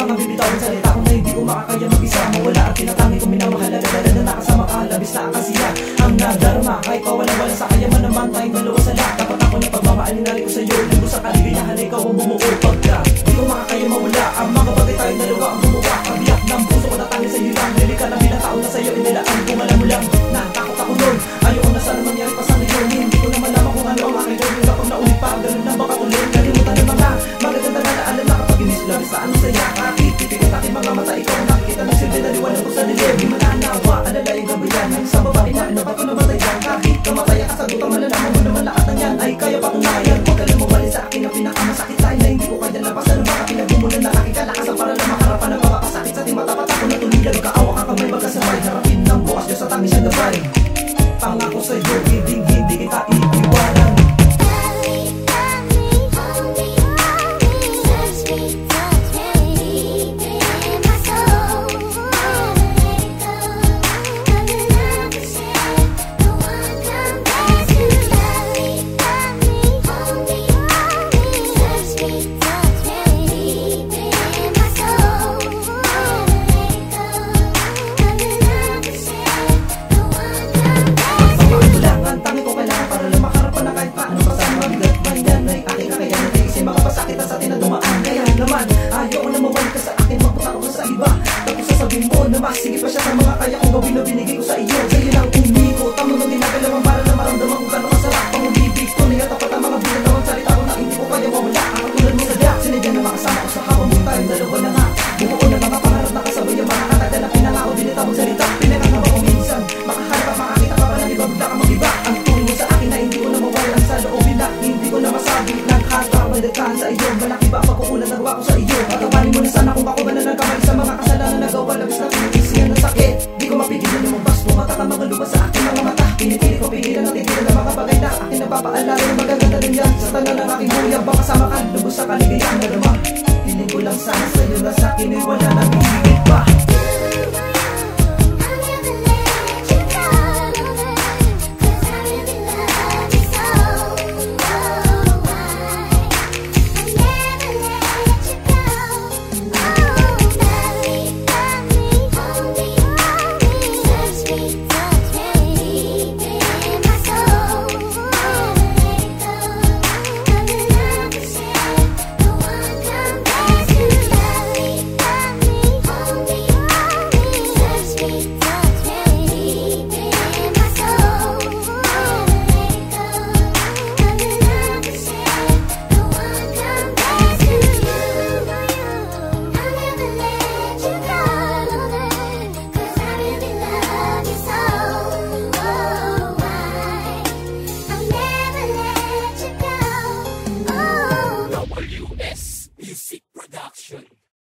nga bibitawan salita kung na hindi ko makakaya mag-isa. Mawala at tinatangi ko minamahal, alala na nakasama ka, labis na ang kasiya ang nadarama. Kahit pawalang-wala sa kayaman naman tayong dalawa sa lahat. Dapat ako na pagmamaalin na rin ko sa'yo, libo sa kaligayahan na ikaw ang bumuo. Pagka di ko makakaya mawala, ang mga bagay tayong dalawa ang gumawa. Kabiyak ng puso ko natangi sa'yo lang, nili ka lang bilang taon na sa'yo inilaan. Kung alam mo lang, natakot ako nun, ayoko na sana mangyari pa sa ngayon. Hindi ko na malaman kung ano ang aking gawin. Kapag naulit pa, ganun na baka ulit. Kalimutan ng mga magaganda na naalala kapag inislang sa ano saya. Kahit pipikot aking mga mata, ikaw ang nakikita ng silbi na liwanag ko sa dilim. Di mananawa, alala yung gabayan ang isang babae na ano ba ito namatay yan. Kahit kamataya ka sa gutang, malalaman mo naman lahat ng yan ay kaya patunayan. Huwag ka lang mawalin sa akin ang pinakamasakit tayo na hindi ko kaya labasan. Ang baka pinagmumulan na aking kalakasan para lang makarapan ng mga pasakit sa timatapat ako na tulilan. Magkaawa ka kamay magkasabay, harapin ng bukas Diyos at aming siya gabay. Pangako sa'yo, hindi kita iiwanan. Sige pa siya sa mga kaya kong gawin na binigay ko sa iyo. Sa'yo lang umiko, tamo nang ginagalaman para na maramdaman kung gano'ng kasarap ang umibig ko. Niya tapat ang mga binatawang salita ko na hindi ko kaya mawala. Ang katulad mo sadya, sinadya na makasama ko sa habang buong tayong dalawa na nga. Bumuo na mga pangarap na kasabay yung mga katagal na pinangako binitawang salita. Pinakakaba ko minsan, makaharap at makakita ka pa na iba, bigla ka mag-iba. Ang tuloy mo sa akin na hindi ko na mawalan sa loobin na hindi ko na masabi. Nagkakabalikan sa iyo, malaki ba pagkukulan nagawa ko sa iyo. Patawanin mo na sana kung ako ba na nagkamali sa mga kasalanan na nagawa. Labis na pinipisiyan ng sakit, di ko mapigilan na lumabas. Bumata ka mga lupa sa aking mga mata. Pinipili ko pigilan ang titilan ng mga bagay na aking napapaalala na magaganda rin yan. Sa tanan ng aking buhay, baka kasama ka, lubos sa kaligayahan na naman. Piling ko lang sana sa'yo na sa'kin ay wala na.